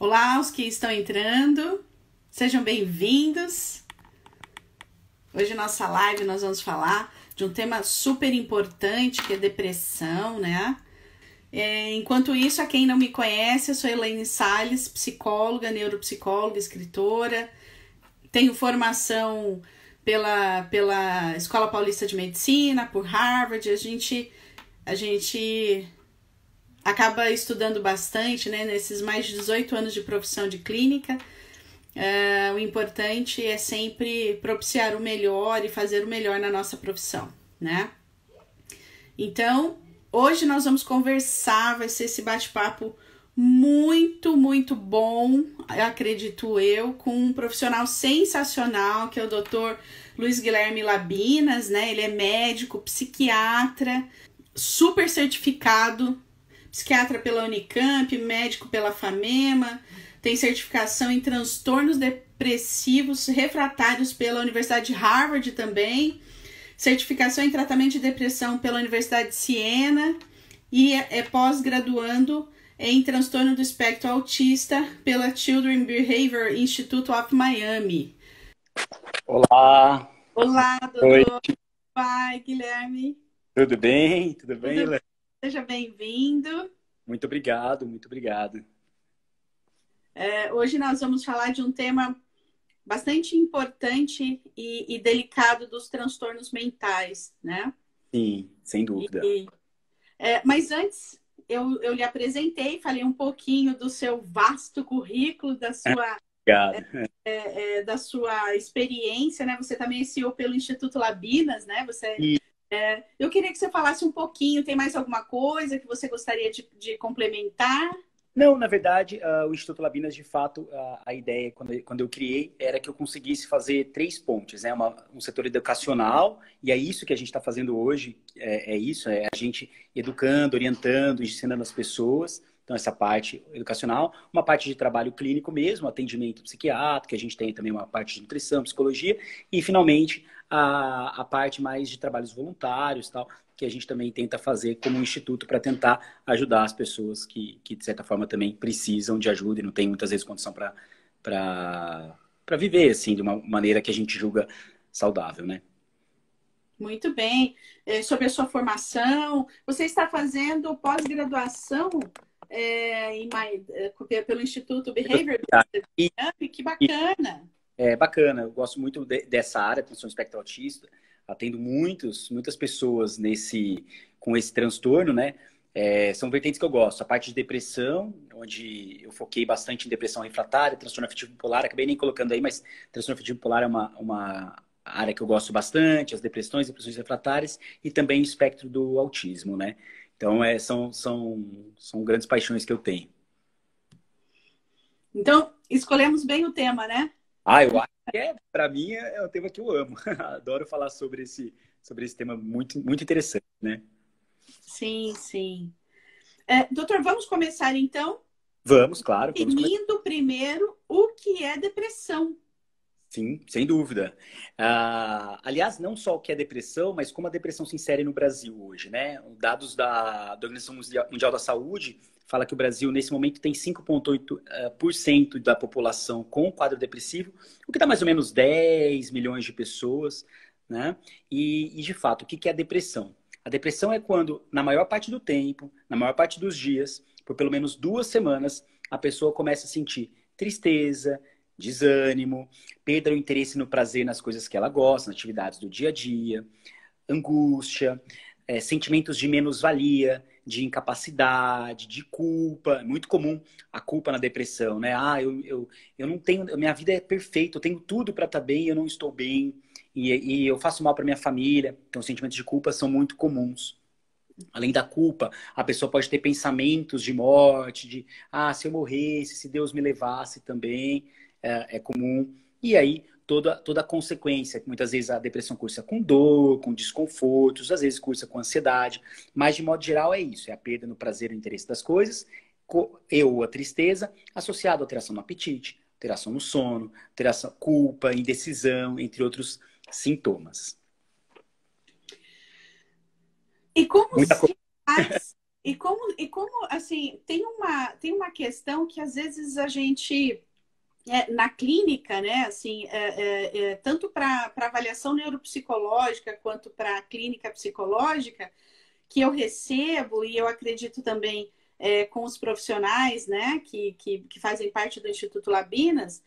Olá, os que estão entrando, sejam bem-vindos. Hoje, nossa live, nós vamos falar de um tema super importante, que é depressão, né? Enquanto isso, a quem não me conhece, eu sou Elaine Salles, psicóloga, neuropsicóloga, escritora. Tenho formação pela Escola Paulista de Medicina, por Harvard. A gente acaba estudando bastante, né, nesses mais de 18 anos de profissão de clínica. O importante é sempre propiciar o melhor e fazer o melhor na nossa profissão, né? Então, hoje nós vamos conversar, vai ser esse bate-papo muito bom, acredito eu, com um profissional sensacional, que é o Dr. Luiz Guilherme Labinas, né? Ele é médico, psiquiatra, super certificado, psiquiatra pela Unicamp, médico pela FAMEMA, tem certificação em transtornos depressivos refratários pela Universidade de Harvard também, certificação em tratamento de depressão pela Universidade de Siena e é pós-graduando em transtorno do espectro autista pela Children Behavior Institute of Miami. Olá. Olá, Oi. doutor. Oi, Guilherme. Tudo bem? Tudo bem, Tudo bem? Elaine? Seja bem-vindo. Muito obrigado, muito obrigado. Hoje nós vamos falar de um tema bastante importante e delicado dos transtornos mentais, né? Sim, sem dúvida. Mas antes, eu lhe apresentei, falei um pouquinho do seu vasto currículo, Obrigado. da sua experiência, né? Você também é CEO pelo Instituto Labinas, né? E, Eu queria que você falasse um pouquinho, tem mais alguma coisa que você gostaria de complementar? não, na verdade, o Instituto Labinas, de fato, a ideia, quando eu criei, era que eu conseguisse fazer três pontes, né? Um setor educacional, e é isso que a gente está fazendo hoje, é a gente educando, orientando, ensinando as pessoas. Então, essa parte educacional, uma parte de trabalho clínico mesmo, atendimento psiquiátrico, a gente tem também uma parte de nutrição, psicologia, e, finalmente, a parte mais de trabalhos voluntários, tal, que a gente também tenta fazer como um instituto para tentar ajudar as pessoas que, de certa forma, também precisam de ajuda e não tem muitas vezes condição para viver, assim, de uma maneira que a gente julga saudável, né? Muito bem. Sobre a sua formação, você está fazendo pós-graduação pelo Instituto Behavior E, Therapy? Que e bacana! é bacana, eu gosto muito dessa área, transtorno espectro autista, atendo muitas pessoas com esse transtorno, né? São vertentes que eu gosto. A parte de depressão, onde eu foquei bastante em depressão refratária, transtorno afetivo bipolar, acabei nem colocando aí, mas transtorno afetivo bipolar é uma área que eu gosto bastante, as depressões refratárias e também o espectro do autismo, né? Então, são grandes paixões que eu tenho. Então, escolhemos bem o tema, né? Eu acho que para mim, é um tema que eu amo. Adoro falar sobre esse tema muito interessante, né? Sim, sim. Doutor, vamos começar então Vamos, claro, vamos começar. definindo primeiro o que é depressão. Sim, sem dúvida. Aliás, não só o que é depressão, mas como a depressão se insere no Brasil hoje, né? Dados da Organização Mundial da Saúde fala que o Brasil, nesse momento, tem 5,8% da população com quadro depressivo, o que dá mais ou menos 10 milhões de pessoas, né? De fato, o que é a depressão? A depressão é quando, na maior parte do tempo, na maior parte dos dias, por pelo menos 2 semanas, a pessoa começa a sentir tristeza, desânimo, perda do interesse no prazer nas coisas que ela gosta, nas atividades do dia a dia, angústia, sentimentos de menos-valia, de incapacidade, de culpa. É muito comum a culpa na depressão, né? Eu não tenho, minha vida é perfeita, eu tenho tudo para estar bem, eu não estou bem, e eu faço mal para minha família. Então, sentimentos de culpa são muito comuns. Além da culpa, a pessoa pode ter pensamentos de morte, se eu morresse, se Deus me levasse também, é comum. E aí, toda a consequência, que muitas vezes a depressão cursa com dor, com desconfortos, às vezes cursa com ansiedade, mas de modo geral é isso, é a perda no prazer e no interesse das coisas, ou a tristeza, associado à alteração no apetite, alteração no sono, alteração, culpa, indecisão, entre outros sintomas. E como Muita coisa. se faz? E como assim, tem uma questão que às vezes a gente, na clínica, né, assim, tanto para avaliação neuropsicológica quanto para clínica psicológica, que eu recebo, e eu acredito também com os profissionais, né, que fazem parte do Instituto Labinas,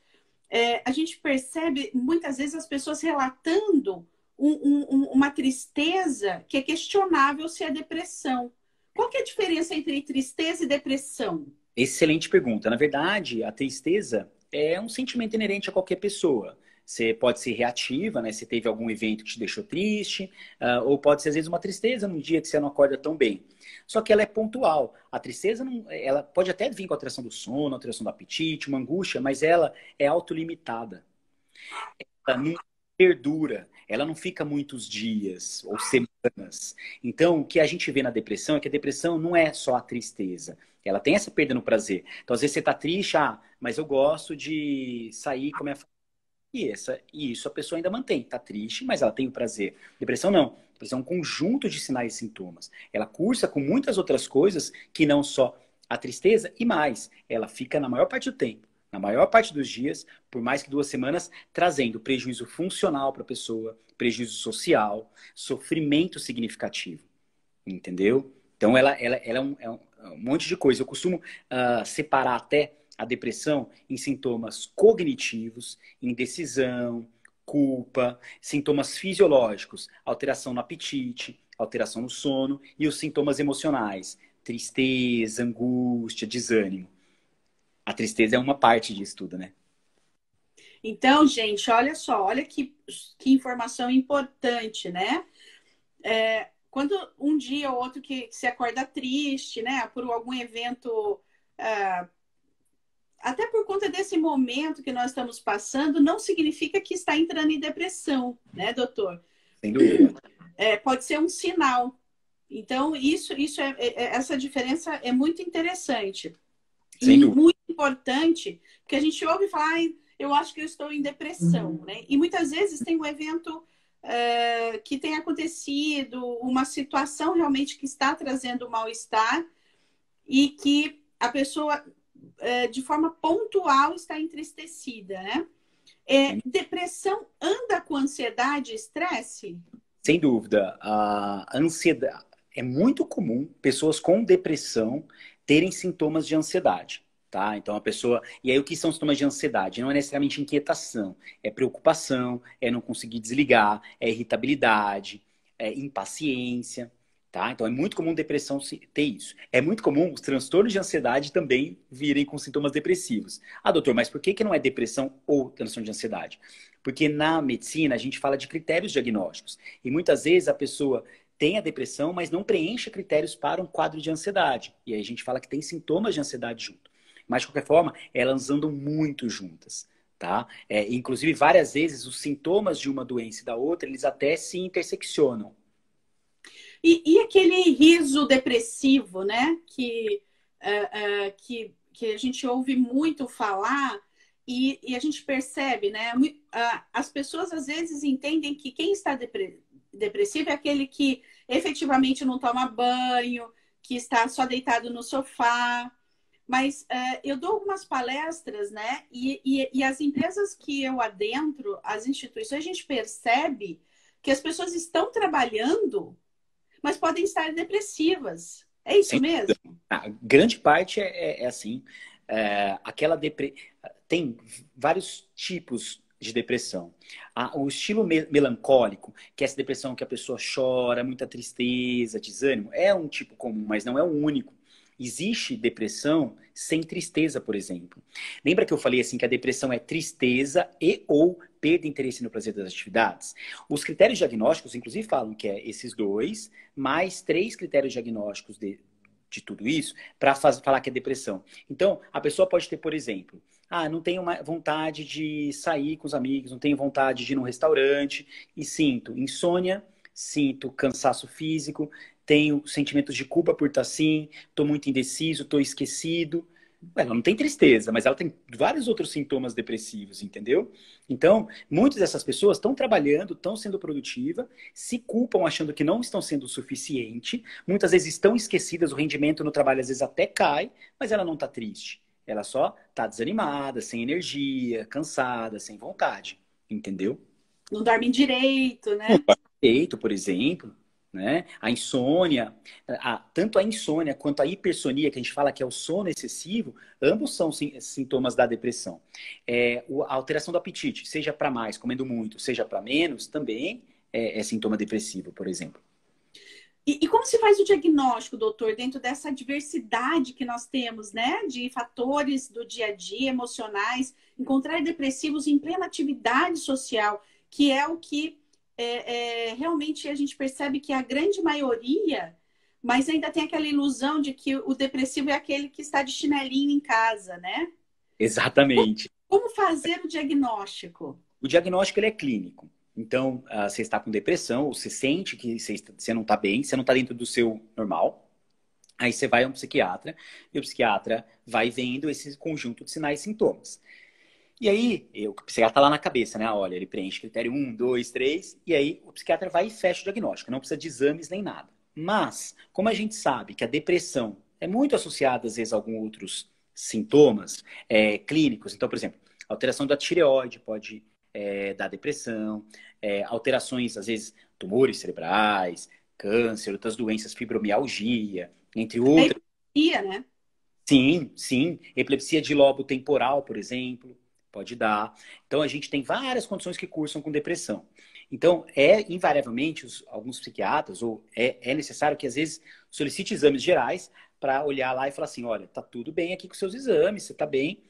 a gente percebe muitas vezes as pessoas relatando uma tristeza que é questionável se é depressão. Qual que é a diferença entre tristeza e depressão? Excelente pergunta. Na verdade, a tristeza é um sentimento inerente a qualquer pessoa. Você pode ser reativa, né? Se teve algum evento que te deixou triste, ou pode ser às vezes uma tristeza num dia que você não acorda tão bem. Só que ela é pontual. A tristeza, não, ela pode até vir com alteração do sono, alteração do apetite, uma angústia, mas ela é autolimitada. Ela não perdura, ela não fica muitos dias ou semanas. Então, o que a gente vê na depressão é que a depressão não é só a tristeza. Ela tem essa perda no prazer. Então, às vezes você tá triste, mas eu gosto de sair com a minha família. E isso a pessoa ainda mantém. Tá triste, mas ela tem o prazer. Depressão não. Depressão é um conjunto de sinais e sintomas. Ela cursa com muitas outras coisas que não só a tristeza e mais. Ela fica na maior parte do tempo, na maior parte dos dias, por mais que 2 semanas, trazendo prejuízo funcional para a pessoa, prejuízo social, sofrimento significativo. Entendeu? Então, ela é um monte de coisa. Eu costumo separar até a depressão em sintomas cognitivos, indecisão, culpa, sintomas fisiológicos, alteração no apetite, alteração no sono, e os sintomas emocionais, tristeza, angústia, desânimo. A tristeza é uma parte disso tudo, né? Então, gente, olha só, olha que informação importante, né? Quando um dia ou outro que se acorda triste, né, por algum evento, até por conta desse momento que nós estamos passando, não significa que está entrando em depressão, né, doutor? Sem dúvida. Pode ser um sinal. Então, essa diferença é muito interessante. Sem E dúvida. muito importante, porque a gente ouve falar, eu acho que eu estou em depressão, né? E muitas vezes tem um evento que tem acontecido, uma situação realmente que está trazendo mal-estar e que a pessoa, de forma pontual, está entristecida, né? Depressão anda com ansiedade e estresse? Sem dúvida. A ansiedade é muito comum pessoas com depressão terem sintomas de ansiedade, tá? Então a pessoa, e aí o que são sintomas de ansiedade? Não é necessariamente inquietação, é preocupação, é não conseguir desligar, é irritabilidade, é impaciência, tá? Então é muito comum depressão ter isso. É muito comum os transtornos de ansiedade também virem com sintomas depressivos. Ah, doutor, mas por que que não é depressão ou transtorno de ansiedade? Porque na medicina a gente fala de critérios diagnósticos. E muitas vezes a pessoa tem a depressão, mas não preenche critérios para um quadro de ansiedade. E aí a gente fala que tem sintomas de ansiedade junto. Mas, de qualquer forma, elas andam muito juntas, tá? Inclusive, várias vezes, os sintomas de uma doença e da outra, eles até se interseccionam. E aquele riso depressivo, né? Que a gente ouve muito falar e a gente percebe, né? As pessoas às vezes entendem que quem está depressivo é aquele que efetivamente não toma banho, que está só deitado no sofá. Mas eu dou algumas palestras, né? E as empresas que eu adentro, as instituições, a gente percebe que as pessoas estão trabalhando, mas podem estar depressivas. É isso Sem mesmo? A grande parte é assim. Aquela Tem vários tipos de depressão. O estilo melancólico, que é essa depressão que a pessoa chora, muita tristeza, desânimo, é um tipo comum, mas não é o único. Existe depressão sem tristeza, por exemplo. Lembra que eu falei assim que a depressão é tristeza e ou perda de interesse no prazer das atividades? Os critérios diagnósticos, inclusive, falam que é esses dois, mais 3 critérios diagnósticos de tudo isso, para falar que é depressão. Então, a pessoa pode ter, por exemplo, não tenho vontade de sair com os amigos, não tenho vontade de ir num restaurante, e sinto insônia, sinto cansaço físico, tenho sentimentos de culpa por estar assim, estou muito indeciso, estou esquecido. Ela não tem tristeza, mas ela tem vários outros sintomas depressivos, entendeu? Então, muitas dessas pessoas estão trabalhando, estão sendo produtivas, se culpam achando que não estão sendo o suficiente, muitas vezes estão esquecidas, o rendimento no trabalho às vezes até cai, mas ela não está triste. Ela só está desanimada, sem energia, cansada, sem vontade, entendeu? Não dorme direito, Um né? peito, por exemplo, né? A insônia, tanto a insônia quanto a hipersonia, que a gente fala que é o sono excessivo, ambos são sintomas da depressão. A alteração do apetite, seja para mais, comendo muito, seja para menos, também é sintoma depressivo, por exemplo. E como se faz o diagnóstico, doutor, dentro dessa diversidade que nós temos, né? De fatores do dia a dia, emocionais, encontrar depressivos em plena atividade social, que é o que realmente a gente percebe que é a grande maioria, mas ainda tem aquela ilusão de que o depressivo é aquele que está de chinelinho em casa, né? Exatamente. Como fazer o diagnóstico? O diagnóstico ele é clínico. Então, você está com depressão, ou você sente que você não está bem, você não está dentro do seu normal. Aí você vai a um psiquiatra, e o psiquiatra vai vendo esse conjunto de sinais e sintomas. E aí, o psiquiatra tá lá na cabeça, né? Olha, ele preenche critério 1, 2, 3, e aí o psiquiatra vai e fecha o diagnóstico. Não precisa de exames nem nada. Mas, como a gente sabe que a depressão é muito associada, às vezes, a alguns outros sintomas clínicos. Então, por exemplo, alteração da tireoide pode dar depressão, alterações, às vezes, tumores cerebrais, câncer, outras doenças, fibromialgia, entre É outras. epilepsia, né? Sim, sim. Epilepsia de lobo temporal, por exemplo, pode dar. Então, a gente tem várias condições que cursam com depressão. Então, invariavelmente, alguns psiquiatras, ou é necessário que, às vezes, solicite exames gerais para olhar lá e falar assim, olha, tá tudo bem aqui com seus exames, você tá bem,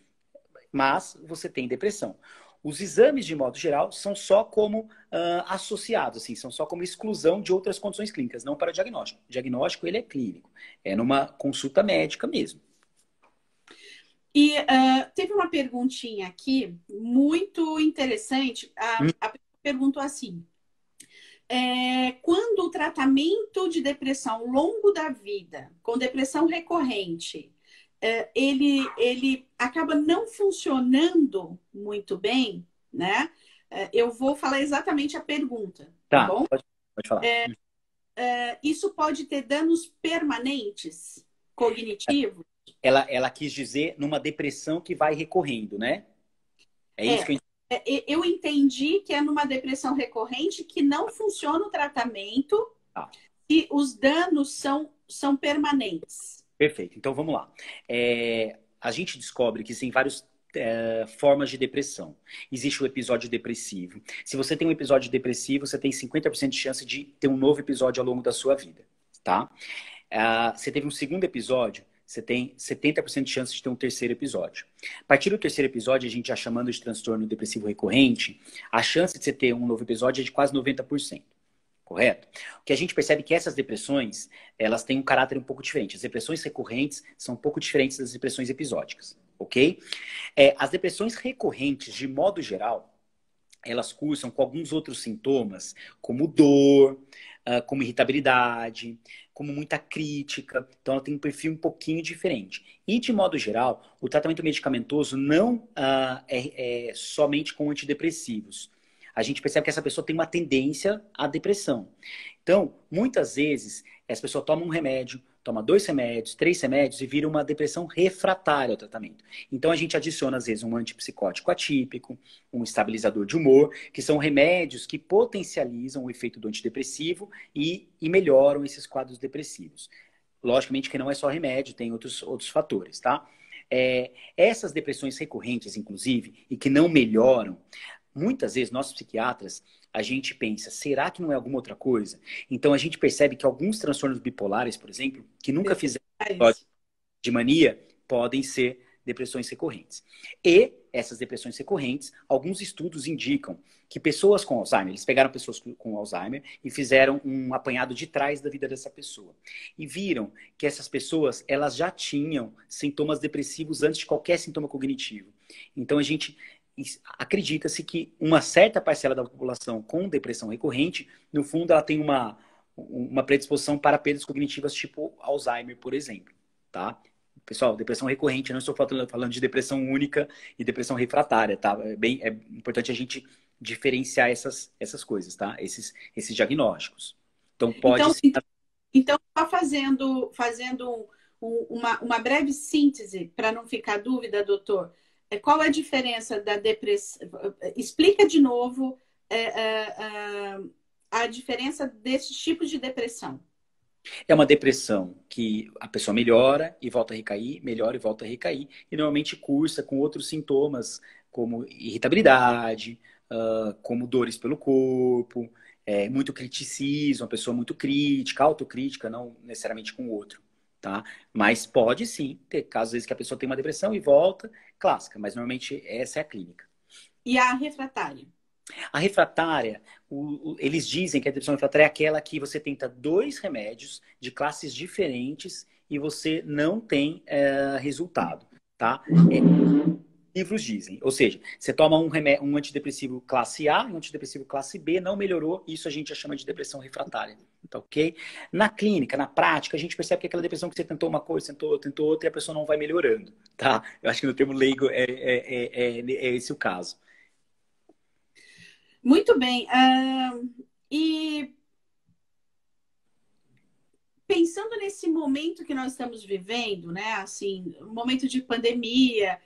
mas você tem depressão. Os exames, de modo geral, são só como associados, assim, são só como exclusão de outras condições clínicas, não para o diagnóstico. O diagnóstico, ele é clínico, é numa consulta médica mesmo. E teve uma perguntinha aqui muito interessante. A pessoa perguntou assim: quando o tratamento de depressão ao longo da vida, com depressão recorrente, ele acaba não funcionando muito bem, né? Eu vou falar exatamente a pergunta, tá Tá, bom? pode falar. Isso pode ter danos permanentes cognitivos? Ela quis dizer numa depressão que vai recorrendo, né? É isso É, que a gente... eu entendi que é numa depressão recorrente que não funciona o tratamento Ah, e os danos são permanentes. perfeito. Então vamos lá. A gente descobre que tem várias formas de depressão. Existe o episódio depressivo. Se você tem um episódio depressivo, você tem 50% de chance de ter um novo episódio ao longo da sua vida, tá? Você teve um segundo episódio, você tem 70% de chance de ter um terceiro episódio. A partir do terceiro episódio, a gente já chamando de transtorno depressivo recorrente, a chance de você ter um novo episódio é de quase 90%. Correto? O que a gente percebe é que essas depressões, elas têm um caráter um pouco diferente. As depressões recorrentes são um pouco diferentes das depressões episódicas, ok? As depressões recorrentes, de modo geral, elas cursam com alguns outros sintomas, como dor, como irritabilidade, como muita crítica. Então, ela tem um perfil um pouquinho diferente. E, de modo geral, o tratamento medicamentoso não é somente com antidepressivos. A gente percebe que essa pessoa tem uma tendência à depressão. Então, muitas vezes, essa pessoa toma um remédio, toma 2 remédios, 3 remédios e vira uma depressão refratária ao tratamento. Então, a gente adiciona, às vezes, um antipsicótico atípico, um estabilizador de humor, que são remédios que potencializam o efeito do antidepressivo e melhoram esses quadros depressivos. Logicamente que não é só remédio, tem outros fatores, tá? Essas depressões recorrentes, inclusive, e que não melhoram, muitas vezes, nós psiquiatras, a gente pensa, será que não é alguma outra coisa? Então, a gente percebe que alguns transtornos bipolares, por exemplo, que nunca fizeram de mania, podem ser depressões recorrentes. E essas depressões recorrentes, alguns estudos indicam que pessoas com Alzheimer, eles pegaram pessoas com Alzheimer e fizeram um apanhado de trás da vida dessa pessoa. E viram que essas pessoas, elas já tinham sintomas depressivos antes de qualquer sintoma cognitivo. Então, a gente acredita-se que uma certa parcela da população com depressão recorrente, no fundo, ela tem uma predisposição para perdas cognitivas tipo Alzheimer, por exemplo, tá? Pessoal, depressão recorrente, eu não estou falando de depressão única e depressão refratária, tá? É importante a gente diferenciar essas coisas, tá? Esses diagnósticos. Então, pode Então, ser. então só fazendo uma breve síntese, para não ficar dúvida, doutor, qual é a diferença da depressão? Explica de novo a diferença desses tipos de depressão. É uma depressão que a pessoa melhora e volta a recair, melhora e volta a recair, e normalmente cursa com outros sintomas, como irritabilidade, como dores pelo corpo, muito criticismo, uma pessoa muito crítica, autocrítica, não necessariamente com o outro, tá? Mas pode sim ter casos, às vezes, que a pessoa tem uma depressão e volta, clássica, mas normalmente essa é a clínica. E a refratária? A refratária, eles dizem que a depressão refratária é aquela que você tenta dois remédios de classes diferentes e você não tem resultado, tá? Livros dizem. Ou seja, você toma um antidepressivo classe A e um antidepressivo classe B, não melhorou, isso a gente já chama de depressão refratária, tá ok? Na clínica, na prática, a gente percebe que aquela depressão que você tentou uma coisa, tentou outra e a pessoa não vai melhorando, tá? Eu acho que no termo leigo é esse o caso. Muito bem. E pensando nesse momento que nós estamos vivendo, né? Assim, um momento de pandemia.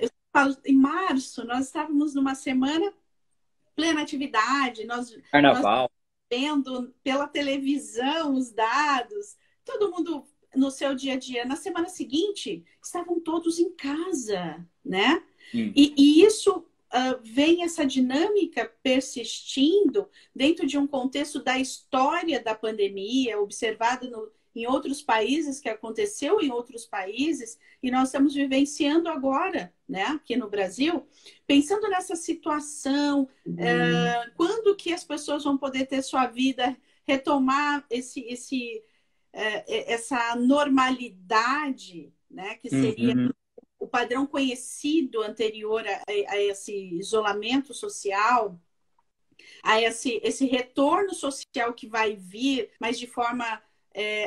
Eu falo, em março, nós estávamos numa semana plena atividade, nós Carnaval. vendo pela televisão os dados, todo mundo no seu dia a dia. Na semana seguinte, estavam todos em casa, né? E isso vem essa dinâmica persistindo dentro de um contexto da história da pandemia, observada em outros países, que aconteceu em outros países, e nós estamos vivenciando agora, né, aqui no Brasil, pensando nessa situação, quando que as pessoas vão poder ter sua vida, retomar essa normalidade, né, que seria Uhum. o padrão conhecido anterior a esse isolamento social, a esse retorno social que vai vir, mas de forma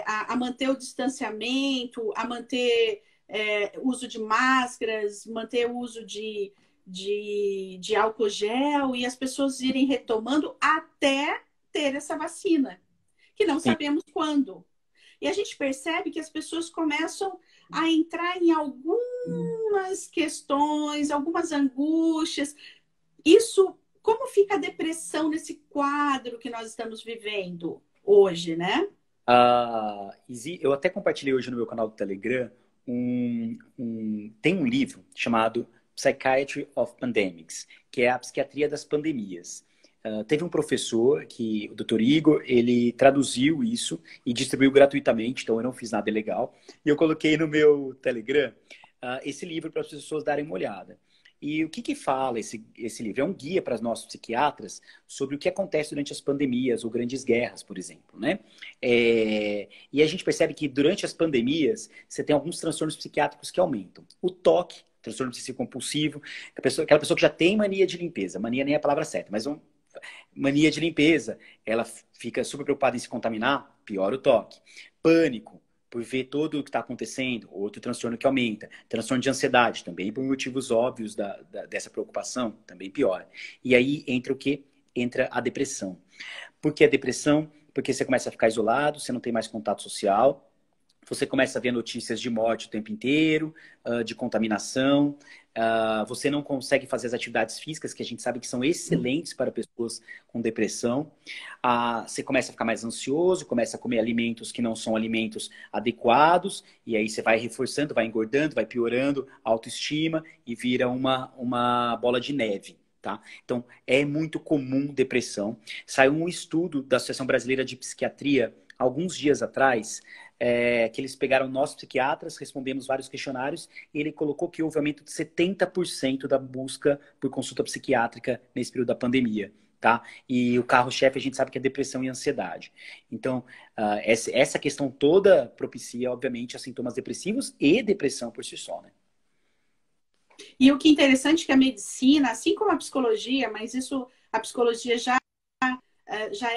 a manter o distanciamento, a manter uso de máscaras, manter o uso de álcool gel e as pessoas irem retomando até ter essa vacina, que não Sim. sabemos quando. E a gente percebe que as pessoas começam a entrar em algumas questões, algumas angústias. Isso, como fica a depressão nesse quadro que nós estamos vivendo hoje, né? Eu até compartilhei hoje no meu canal do Telegram tem um livro chamado Psychiatry of Pandemics, que é a psiquiatria das pandemias. Teve um professor, o Dr. Igor, ele traduziu isso e distribuiu gratuitamente, então eu não fiz nada ilegal. E eu coloquei no meu Telegram esse livro para as pessoas darem uma olhada. E o que fala esse livro? É um guia para nós psiquiatras sobre o que acontece durante as pandemias ou grandes guerras, por exemplo, né? E a gente percebe que durante as pandemias você tem alguns transtornos psiquiátricos que aumentam. O toque, transtorno obsessivo compulsivo, aquela pessoa que já tem mania de limpeza, mania nem é a palavra certa, mas mania de limpeza, ela fica super preocupada em se contaminar, piora o toque. Pânico, por ver tudo o que está acontecendo, outro transtorno que aumenta. Transtorno de ansiedade, também por motivos óbvios dessa preocupação, também piora. E aí entra o quê? Entra a depressão. Por que a depressão? Porque você começa a ficar isolado, você não tem mais contato social, você começa a ver notícias de morte o tempo inteiro, de contaminação, você não consegue fazer as atividades físicas, que a gente sabe que são excelentes para pessoas com depressão. Você começa a ficar mais ansioso, começa a comer alimentos que não são alimentos adequados, e aí você vai reforçando, vai engordando, vai piorando a autoestima e vira uma bola de neve. Tá? Então, é muito comum depressão. Saiu um estudo da Associação Brasileira de Psiquiatria alguns dias atrás, que eles pegaram nós psiquiatras, respondemos vários questionários, e ele colocou que houve aumento de 70% da busca por consulta psiquiátrica nesse período da pandemia. Tá? E o carro-chefe a gente sabe que é depressão e ansiedade. Então, essa questão toda propicia, obviamente, a sintomas depressivos e depressão por si só, né? E o que é interessante é que a medicina, assim como a psicologia, mas isso, a psicologia já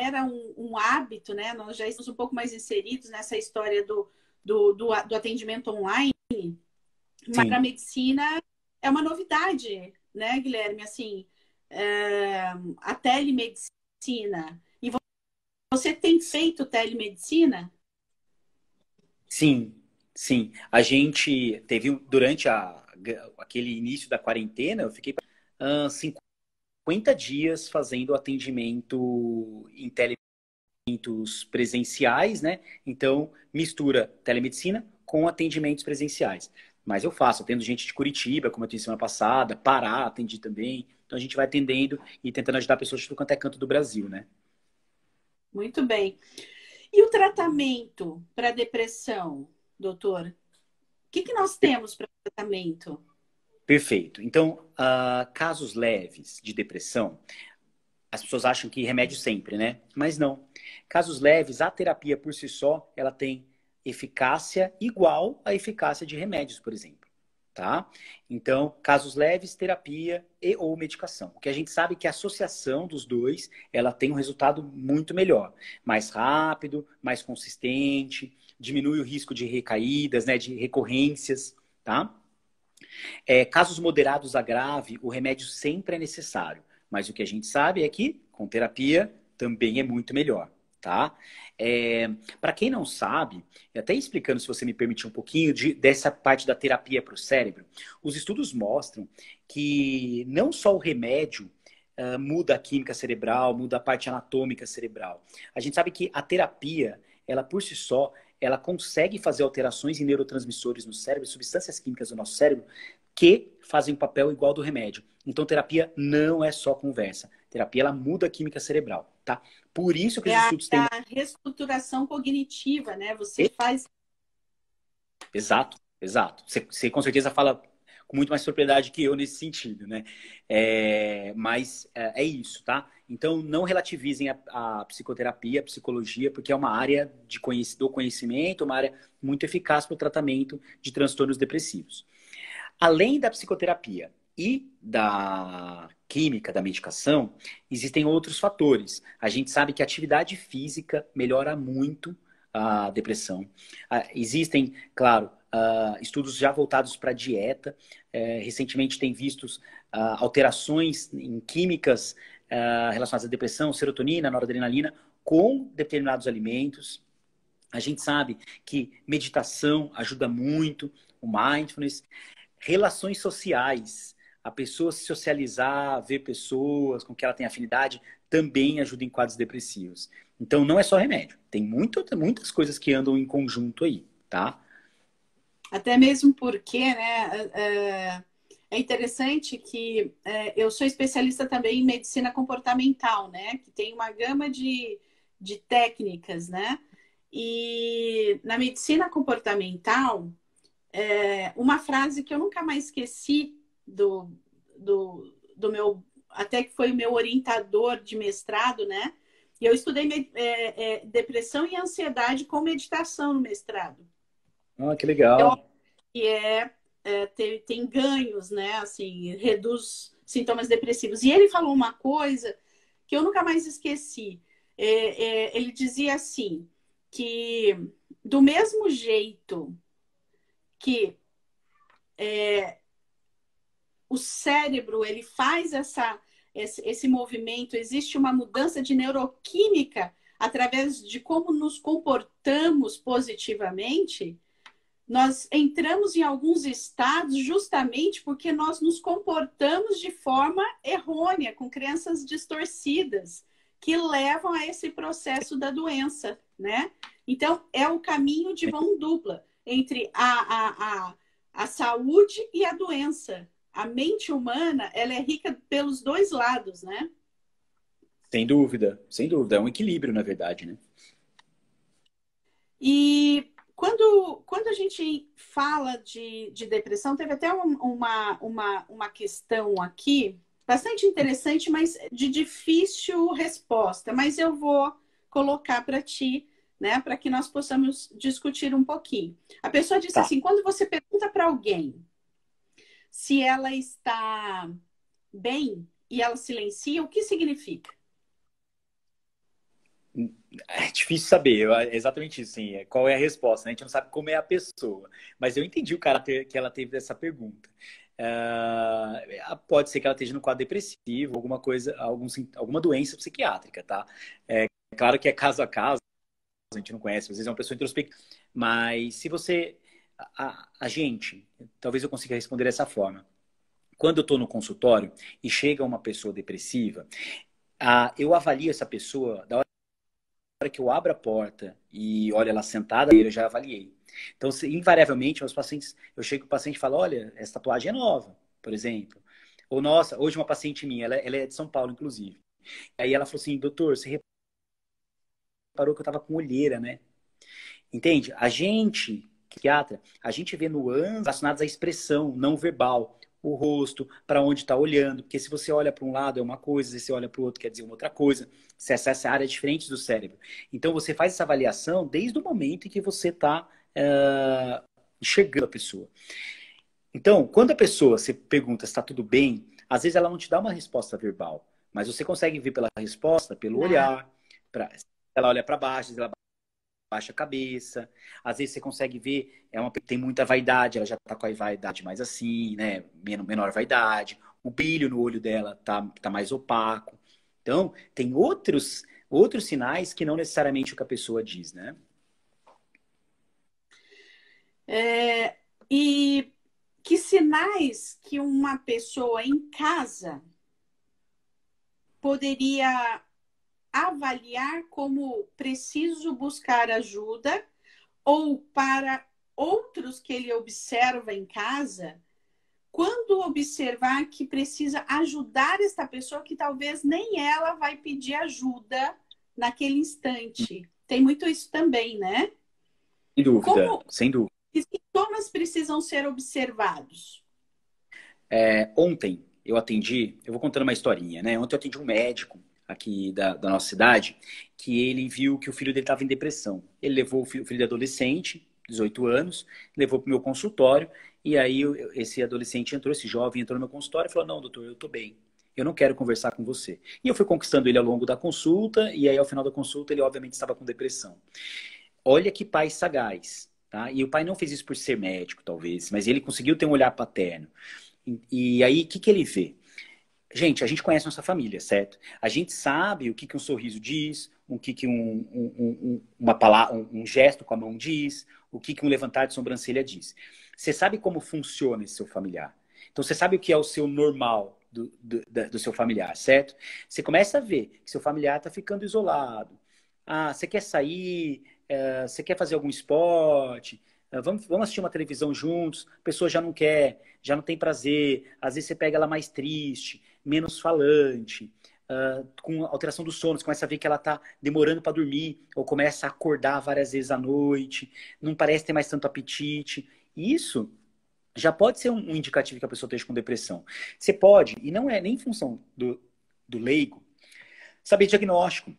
era um hábito, né? Nós já estamos um pouco mais inseridos nessa história do atendimento online, mas para a Sim, medicina é uma novidade, né, Guilherme? Assim, a telemedicina. E você tem feito telemedicina? sim, sim. A gente teve, durante aquele início da quarentena, eu fiquei 50 dias fazendo atendimento em atendimentos presenciais, né? Então, mistura telemedicina com atendimentos presenciais. Mas eu faço, atendo gente de Curitiba, como eu disse semana passada, Pará, atendi também. Então a gente vai atendendo e tentando ajudar pessoas de tudo quanto é canto do Brasil, né? Muito bem. E o tratamento para depressão, doutor? O que nós temos para tratamento? Perfeito. Então, casos leves de depressão, as pessoas acham que remédio sempre, né? Mas não. Casos leves, a terapia por si só, ela tem eficácia igual à eficácia de remédios, por exemplo. Tá? Então, casos leves, terapia e ou medicação. O que a gente sabe é que a associação dos dois, ela tem um resultado muito melhor. Mais rápido, mais consistente, diminui o risco de recaídas, né, de recorrências, tá? Casos moderados a grave, o remédio sempre é necessário. Mas o que a gente sabe é que, com terapia, também é muito melhor, tá? Para quem não sabe, até explicando, se você me permitir um pouquinho, dessa parte da terapia para o cérebro, os estudos mostram que não só o remédio muda a química cerebral, muda a parte anatômica cerebral. A gente sabe que a terapia, ela por si só, ela consegue fazer alterações em neurotransmissores no cérebro, substâncias químicas do nosso cérebro, que fazem um papel igual ao do remédio. Então, terapia não é só conversa. Terapia, ela muda a química cerebral, tá? Por isso que os É a, estudos é têm... a reestruturação cognitiva, né? Você faz. Exato, exato. Você com certeza fala com muito mais propriedade que eu nesse sentido, né? Mas é isso, tá? Então, não relativizem a psicoterapia, a psicologia, porque é uma área do conhecimento, uma área muito eficaz para o tratamento de transtornos depressivos. Além da psicoterapia e da química, da medicação, existem outros fatores. A gente sabe que a atividade física melhora muito a depressão. Existem, claro, estudos já voltados para a dieta. Recentemente tem vistos alterações em químicas relacionadas à depressão, serotonina, noradrenalina, com determinados alimentos. A gente sabe que meditação ajuda muito, o mindfulness. Relações sociais, a pessoa se socializar, ver pessoas com que ela tem afinidade, também ajuda em quadros depressivos. Então, não é só remédio. Tem muitas coisas que andam em conjunto aí, tá? Até mesmo porque, né? É interessante que eu sou especialista também em medicina comportamental, né? Que tem uma gama de técnicas, né? E na medicina comportamental, uma frase que eu nunca mais esqueci do meu, até que foi o meu orientador de mestrado, né? E eu estudei depressão e ansiedade com meditação no mestrado. Ah, que Então, legal. que tem ganhos, né? Assim, reduz sintomas depressivos. E ele falou uma coisa que eu nunca mais esqueci. Ele dizia assim, que do mesmo jeito que o cérebro ele faz esse movimento, existe uma mudança de neuroquímica através de como nos comportamos positivamente, nós entramos em alguns estados justamente porque nós nos comportamos de forma errônea, com crenças distorcidas, que levam a esse processo da doença, né? Então, é o caminho de mão dupla entre a saúde e a doença. A mente humana, ela é rica pelos dois lados, né? Sem dúvida, sem dúvida. É um equilíbrio, na verdade, né? E quando a gente fala de depressão, teve até uma questão aqui, bastante interessante, mas de difícil resposta. Mas eu vou colocar para ti, né, para que nós possamos discutir um pouquinho. A pessoa disse Tá. assim: quando você pergunta para alguém se ela está bem e ela silencia, o que significa? É difícil saber, é exatamente isso, sim. Qual é a resposta, né? A gente não sabe como é a pessoa. Mas eu entendi o caráter que ela teve dessa pergunta. Pode ser que ela esteja no quadro depressivo, alguma coisa, alguma doença psiquiátrica, tá? É claro que é caso a caso, a gente não conhece, às vezes é uma pessoa introspectiva. Mas se você. A gente, talvez eu consiga responder dessa forma. Quando eu estou no consultório e chega uma pessoa depressiva, eu avalio essa pessoa da hora que eu abro a porta e olho ela sentada, eu já avaliei. Então, invariavelmente, meus pacientes, eu chego para o paciente e falo, olha, essa tatuagem é nova, por exemplo. Ou, nossa, hoje uma paciente minha, ela é de São Paulo, inclusive. Aí ela falou assim, doutor, você reparou que eu estava com olheira, né? Entende? A gente, psiquiatra, a gente vê nuances relacionadas à expressão não verbal, o rosto, para onde está olhando, porque se você olha para um lado é uma coisa, se você olha para o outro quer dizer uma outra coisa, se essa área é diferente do cérebro. Então você faz essa avaliação desde o momento em que você está enxergando a pessoa. Então, quando a pessoa se pergunta se está tudo bem, às vezes ela não te dá uma resposta verbal, mas você consegue ver pela resposta, pelo Ah, olhar, ela olha para baixo, ela baixa a cabeça. Às vezes você consegue ver, tem muita vaidade, ela já tá com a vaidade mais assim, né? Menor vaidade. O brilho no olho dela tá mais opaco. Então, tem outros sinais que não necessariamente o que a pessoa diz, né? é, e que sinais que uma pessoa em casa poderia avaliar como preciso buscar ajuda ou para outros que ele observa em casa, quando observar que precisa ajudar esta pessoa que talvez nem ela vai pedir ajuda naquele instante. Tem muito isso também, né? Sem dúvida, Como sem dúvida. que sintomas precisam ser observados? Ontem eu vou contando uma historinha, né? Ontem eu atendi um médico aqui da nossa cidade que ele viu que o filho dele estava em depressão. Ele levou o filho de adolescente, 18 anos, levou para o meu consultório e aí esse adolescente entrou, esse jovem entrou no meu consultório e falou, não, doutor, eu estou bem. Eu não quero conversar com você. E eu fui conquistando ele ao longo da consulta, e aí ao final da consulta ele obviamente estava com depressão. Olha que pai sagaz, tá? E o pai não fez isso por ser médico, talvez, mas ele conseguiu ter um olhar paterno. E aí, o que ele vê? Gente, a gente conhece nossa família, certo? A gente sabe o que um sorriso diz, o que uma palavra, um gesto com a mão diz, o que um levantar de sobrancelha diz. Você sabe como funciona esse seu familiar. Então, você sabe o que é o seu normal do seu familiar, certo? Você começa a ver que seu familiar está ficando isolado. Ah, você quer sair? Você quer fazer algum esporte? Vamos assistir uma televisão juntos? A pessoa já não quer, já não tem prazer. Às vezes você pega ela mais triste, menos falante, com alteração do sono. Você começa a ver que ela está demorando para dormir, ou começa a acordar várias vezes à noite, não parece ter mais tanto apetite. Isso já pode ser um indicativo que a pessoa esteja com depressão. Você pode, e não é nem função do leigo, saber diagnóstico.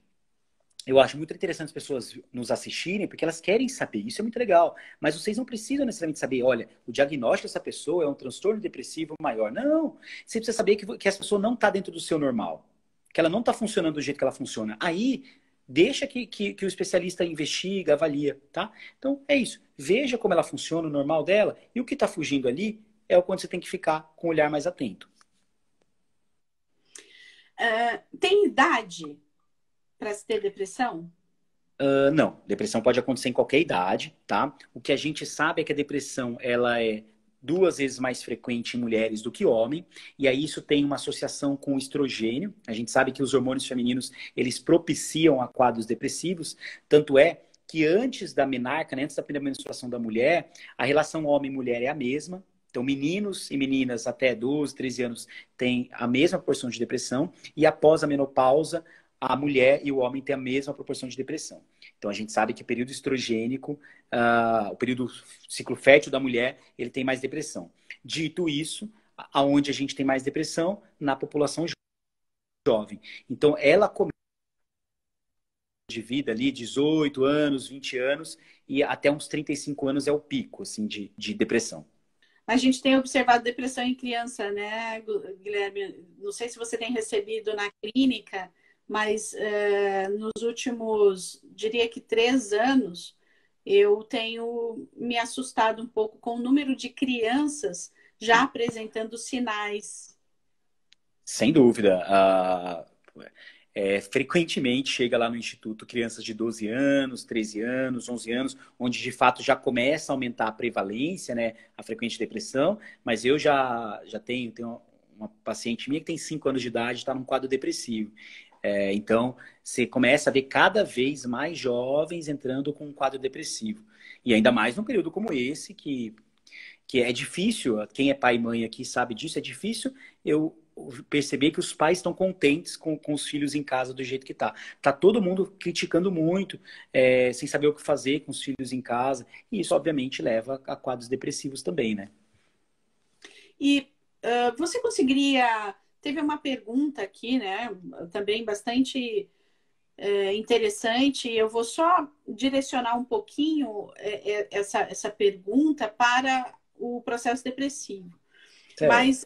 Eu acho muito interessante as pessoas nos assistirem, porque elas querem saber, isso é muito legal. Mas vocês não precisam necessariamente saber, olha, o diagnóstico dessa pessoa é um transtorno depressivo maior. Não, você precisa saber que essa pessoa não está dentro do seu normal, que ela não está funcionando do jeito que ela funciona. Aí, deixa que o especialista investiga, avalia, tá? Então, é isso. Veja como ela funciona, o normal dela, e o que está fugindo ali é o quando você tem que ficar com o olhar mais atento. Tem idade para se ter depressão? Não, depressão pode acontecer em qualquer idade, tá? O que a gente sabe é que a depressão ela é 2 vezes mais frequente em mulheres do que homem, e aí isso tem uma associação com o estrogênio. A gente sabe que os hormônios femininos eles propiciam a quadros depressivos, tanto é que antes da menarca, né, antes da primeira menstruação da mulher, a relação homem-mulher é a mesma. Então, meninos e meninas até 12, 13 anos têm a mesma porção de depressão, e após a menopausa, a mulher e o homem têm a mesma proporção de depressão. Então a gente sabe que o período estrogênico, o período ciclo fértil da mulher, ele tem mais depressão. Dito isso, aonde a gente tem mais depressão? Na população jovem. Então ela começa de vida ali, 18 anos, 20 anos, e até uns 35 anos é o pico assim, de depressão. A gente tem observado depressão em criança, né, Guilherme? Não sei se você tem recebido na clínica mas nos últimos, diria que 3 anos, eu tenho me assustado um pouco com o número de crianças já apresentando sinais. Sem dúvida. Frequentemente chega lá no Instituto crianças de 12 anos, 13 anos, 11 anos, onde de fato já começa a aumentar a prevalência, né, a frequente depressão, mas eu já tenho uma paciente minha que tem 5 anos de idade e está num quadro depressivo. Então, você começa a ver cada vez mais jovens entrando com um quadro depressivo. E ainda mais num período como esse, que é difícil, quem é pai e mãe aqui sabe disso, é difícil eu perceber que os pais estão contentes com os filhos em casa do jeito que tá. Tá todo mundo criticando muito, sem saber o que fazer com os filhos em casa, e isso obviamente leva a quadros depressivos também, né? E você conseguiria. Teve uma pergunta aqui, né? Também bastante interessante. Eu vou só direcionar um pouquinho essa pergunta para o processo depressivo. Certo. Mas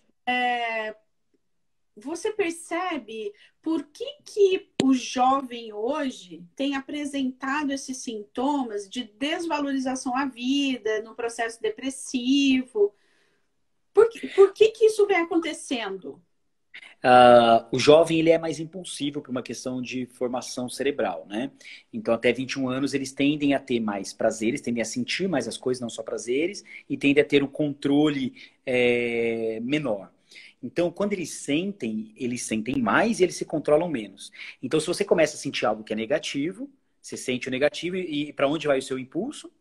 você percebe por que o jovem hoje tem apresentado esses sintomas de desvalorização à vida, no processo depressivo? Por que isso vem acontecendo? O jovem ele é mais impulsivo por uma questão de formação cerebral, né? Então, até 21 anos, eles tendem a ter mais prazeres, tendem a sentir mais as coisas, não só prazeres, e tendem a ter um controle menor. Então, quando eles sentem mais e eles se controlam menos. Então, se você começa a sentir algo que é negativo, você sente o negativo e para onde vai o seu impulso?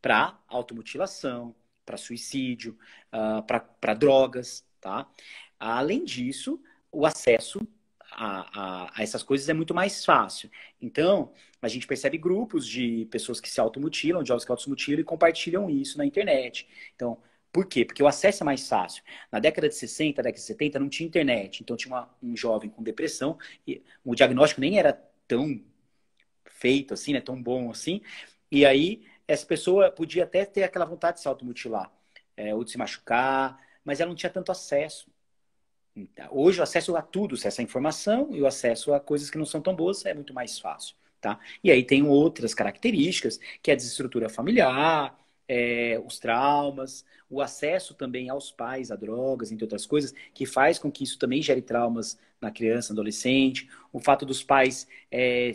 Para automutilação, para suicídio, para drogas, tá? Além disso, o acesso a essas coisas é muito mais fácil. Então, a gente percebe grupos de pessoas que se automutilam, de jovens que automutilam e compartilham isso na internet. Então, por quê? Porque o acesso é mais fácil. Na década de 60, década de 70, não tinha internet. Então, tinha um jovem com depressão e o diagnóstico nem era tão feito assim, né? Tão bom assim. E aí, essa pessoa podia até ter aquela vontade de se automutilar, ou de se machucar, mas ela não tinha tanto acesso. Então, hoje o acesso a tudo, o acesso à informação e o acesso a coisas que não são tão boas é muito mais fácil, tá? E aí tem outras características, que é a desestrutura familiar, os traumas, o acesso também aos pais, a drogas, entre outras coisas, que faz com que isso também gere traumas na criança, adolescente. O fato dos pais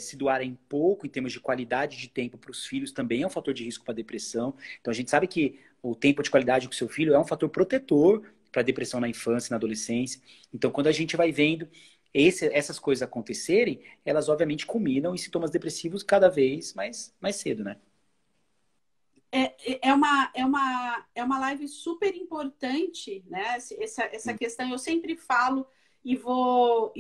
se doarem pouco em termos de qualidade de tempo para os filhos também é um fator de risco para depressão. Então a gente sabe que o tempo de qualidade com o seu filho é um fator protetor para depressão na infância, na adolescência. Então, quando a gente vai vendo essas coisas acontecerem, elas obviamente culminam em sintomas depressivos cada vez mais cedo, né? É uma live super importante, né? Essa questão eu sempre falo e vou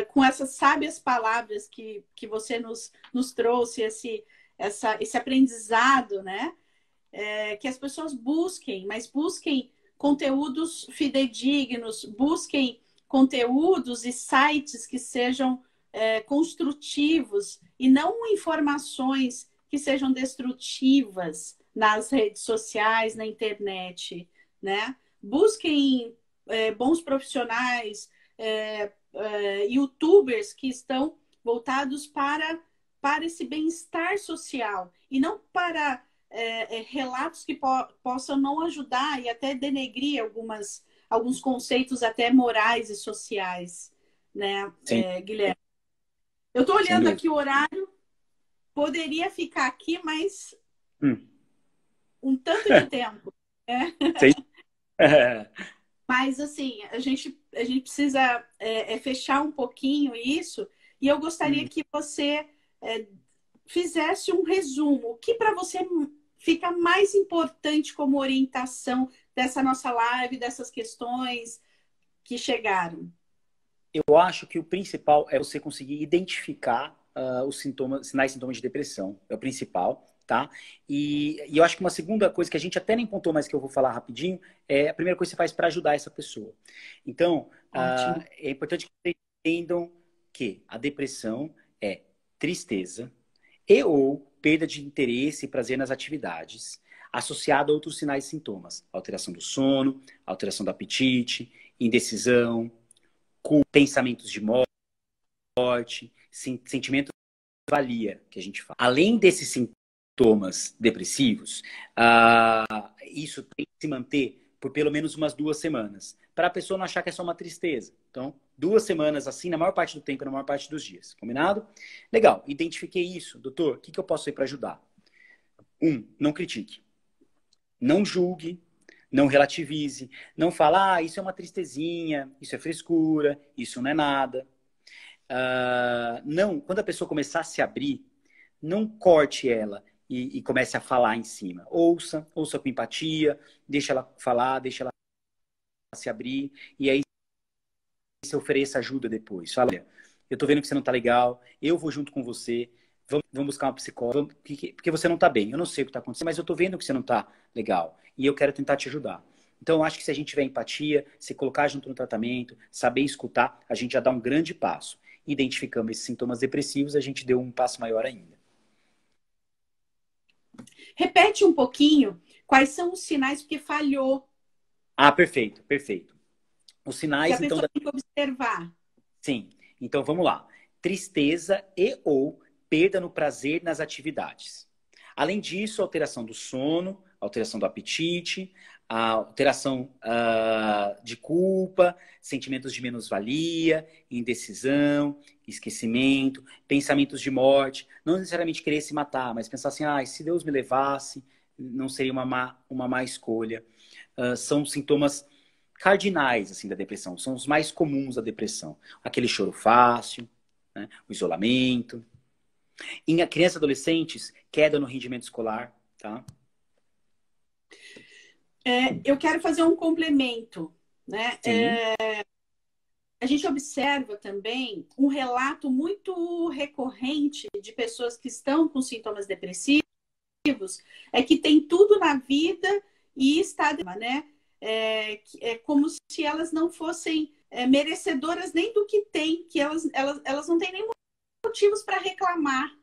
com essas sábias palavras que você nos trouxe, esse aprendizado, né? Que as pessoas busquem, mas busquem conteúdos fidedignos, busquem conteúdos e sites que sejam construtivos e não informações que sejam destrutivas nas redes sociais, na internet, né? Busquem bons profissionais, YouTubers que estão voltados para esse bem-estar social e não para relatos que possam não ajudar e até denegrir alguns conceitos até morais e sociais, né, Sim, Guilherme? Eu estou sem olhando dúvida. aqui o horário, poderia ficar aqui, mas Hum. um tanto de tempo, né? Sem- Mas, assim, a gente precisa fechar um pouquinho isso, e eu gostaria Hum. que você fizesse um resumo. O que para você fica mais importante como orientação dessa nossa live, dessas questões que chegaram? Eu acho que o principal é você conseguir identificar os sinais e sintomas de depressão. É o principal, tá? E eu acho que uma segunda coisa que a gente até nem pontou, mas que eu vou falar rapidinho, é a primeira coisa que você faz para ajudar essa pessoa. Então, Ótimo. é importante que vocês entendam que a depressão é tristeza e ou perda de interesse e prazer nas atividades, associada a outros sinais e sintomas. Alteração do sono, alteração do apetite, indecisão, com pensamentos de morte, morte, sentimento de valia, que a gente fala. Além desses sintomas depressivos, isso tem que se manter por pelo menos umas 2 semanas, para a pessoa não achar que é só uma tristeza. Então, 2 semanas assim, na maior parte do tempo, na maior parte dos dias. Combinado? Legal, identifiquei isso. Doutor, o que eu posso fazer para ajudar? Não critique. Não julgue. Não relativize. Não fala, isso é uma tristezinha, isso é frescura, isso não é nada. Não, quando a pessoa começar a se abrir, não corte ela e comece a falar em cima. Ouça com empatia, deixa ela falar, deixa ela se abrir, e aí se ofereça ajuda depois. Fala, olha, eu tô vendo que você não tá legal, eu vou junto com você, vamos buscar uma psicóloga, porque você não tá bem. Eu não sei o que tá acontecendo, mas eu tô vendo que você não tá legal, e eu quero tentar te ajudar. Então, eu acho que se a gente tiver empatia, se colocar junto no tratamento, saber escutar, a gente já dá um grande passo. Identificando esses sintomas depressivos, a gente deu um passo maior ainda. Repete um pouquinho quais são os sinais, porque falhou. Perfeito. Os Que sinais, a então, pessoa tem que observar. Sim. Então, vamos lá. Tristeza e ou perda no prazer nas atividades. Além disso, alteração do sono, alteração do apetite, a alteração de culpa, sentimentos de menos-valia, indecisão, esquecimento, pensamentos de morte. Não necessariamente querer se matar, mas pensar assim, se Deus me levasse, não seria uma má escolha. São sintomas cardinais assim da depressão, são os mais comuns da depressão. Aquele choro fácil, né? O isolamento. Em crianças e adolescentes, queda no rendimento escolar, tá? Eu quero fazer um complemento, né? Sim. A gente observa também um relato muito recorrente de pessoas que estão com sintomas depressivos, é que tem tudo na vida e está, né? É como se elas não fossem merecedoras nem do que têm, que elas não têm nem motivos para reclamar.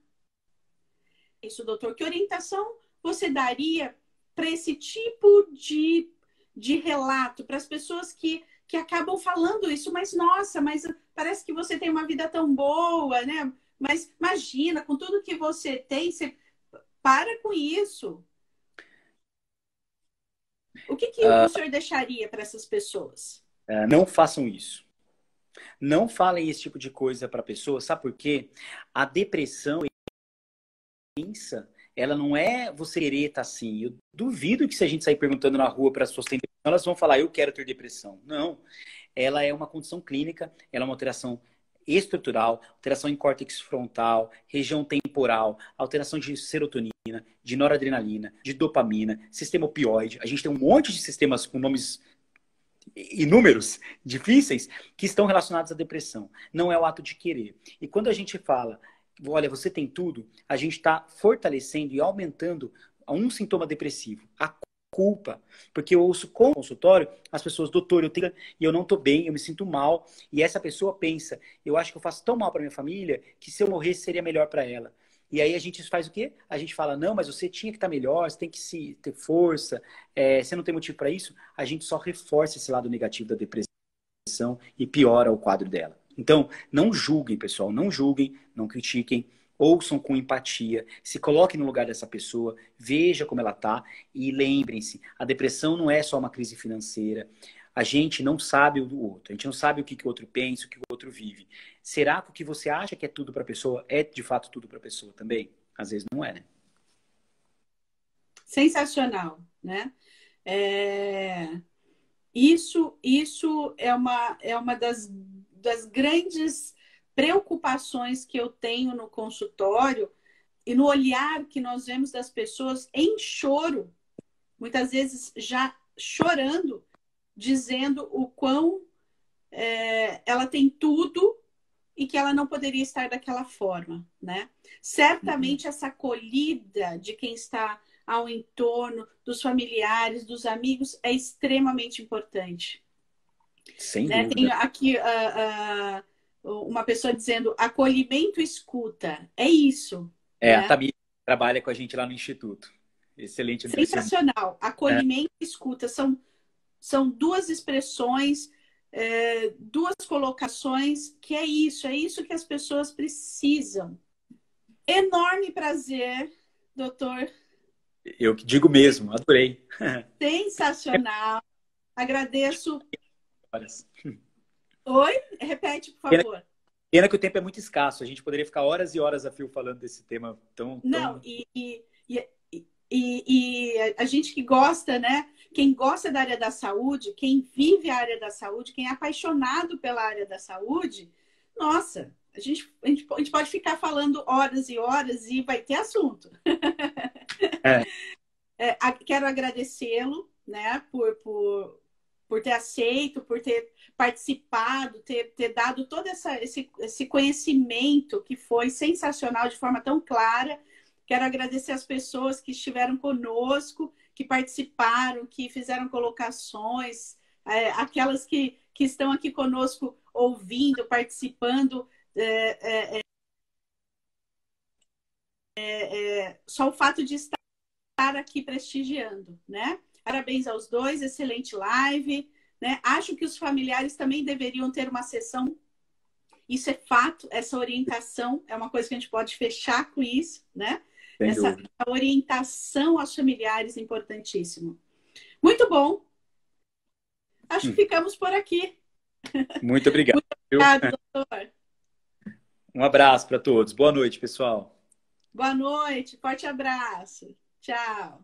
Isso, doutor, que orientação você daria para esse tipo de relato, para as pessoas que acabam falando isso, mas nossa, mas parece que você tem uma vida tão boa, né? Mas imagina, com tudo que você tem, você para com isso. O que o senhor deixaria para essas pessoas? Não façam isso. Não falem esse tipo de coisa para a pessoa, sabe por quê? A depressão ela não é você querer estar assim. Eu duvido que se a gente sair perguntando na rua para as pessoas que têm depressão, elas vão falar, eu quero ter depressão. Não. Ela é uma condição clínica, ela é uma alteração estrutural, alteração em córtex frontal, região temporal, alteração de serotonina, de noradrenalina, de dopamina, sistema opioide. A gente tem um monte de sistemas com nomes inúmeros, difíceis, que estão relacionados à depressão. Não é o ato de querer. E quando a gente fala, olha, você tem tudo, a gente está fortalecendo e aumentando um sintoma depressivo, a culpa. Porque eu ouço com o consultório as pessoas, doutor, eu não estou bem, eu me sinto mal. E essa pessoa pensa, eu acho que eu faço tão mal para minha família que se eu morresse seria melhor para ela. E aí a gente faz o quê? A gente fala, não, mas você tinha que estar melhor, você tem que ter força, você não tem motivo para isso. A gente só reforça esse lado negativo da depressão e piora o quadro dela. Então, não julguem, pessoal, não julguem, não critiquem, ouçam com empatia, se coloquem no lugar dessa pessoa, veja como ela está e lembrem-se, a depressão não é só uma crise financeira. A gente não sabe o do outro, a gente não sabe o que o outro pensa, o que o outro vive. Será que o que você acha que é tudo para a pessoa é de fato tudo para a pessoa também? Às vezes não é, né? Sensacional, né? Isso é uma das grandes preocupações que eu tenho no consultório e no olhar que nós vemos das pessoas em choro, muitas vezes já chorando, dizendo o quão ela tem tudo e que ela não poderia estar daquela forma, né? Certamente essa acolhida de quem está ao entorno, dos familiares, dos amigos, é extremamente importante. Sem Né? Tem dúvida. aqui uma pessoa dizendo acolhimento e escuta. É isso, A né? Tamir trabalha com a gente lá no Instituto. Excelente nutricionista. Sensacional. Acolhimento e escuta são duas expressões duas colocações, que é isso que as pessoas precisam. Enorme prazer, doutor. Eu que digo mesmo, adorei. Sensacional. Agradeço. Horas. Oi? Repete, por Pena, favor. pena que o tempo é muito escasso. A gente poderia ficar horas e horas a fio falando desse tema Não, tão... e a gente que gosta, né? Quem gosta da área da saúde, quem vive a área da saúde, quem é apaixonado pela área da saúde, nossa, a gente pode ficar falando horas e horas e vai ter assunto. É. Quero agradecê-lo, né, por ter aceito, por ter participado, ter dado todo esse conhecimento que foi sensacional de forma tão clara. Quero agradecer as pessoas que estiveram conosco, que participaram, que fizeram colocações, aquelas que estão aqui conosco ouvindo, participando. Só o fato de estar aqui prestigiando, né? Parabéns aos dois, excelente live, né? Acho que os familiares também deveriam ter uma sessão. Isso é fato, essa orientação é uma coisa que a gente pode fechar com isso, né? Sem Essa dúvida. orientação aos familiares é importantíssimo. Muito bom. Acho que ficamos por aqui. Muito obrigado. Muito obrigado, doutor. Um abraço para todos. Boa noite, pessoal. Boa noite, forte abraço. Tchau.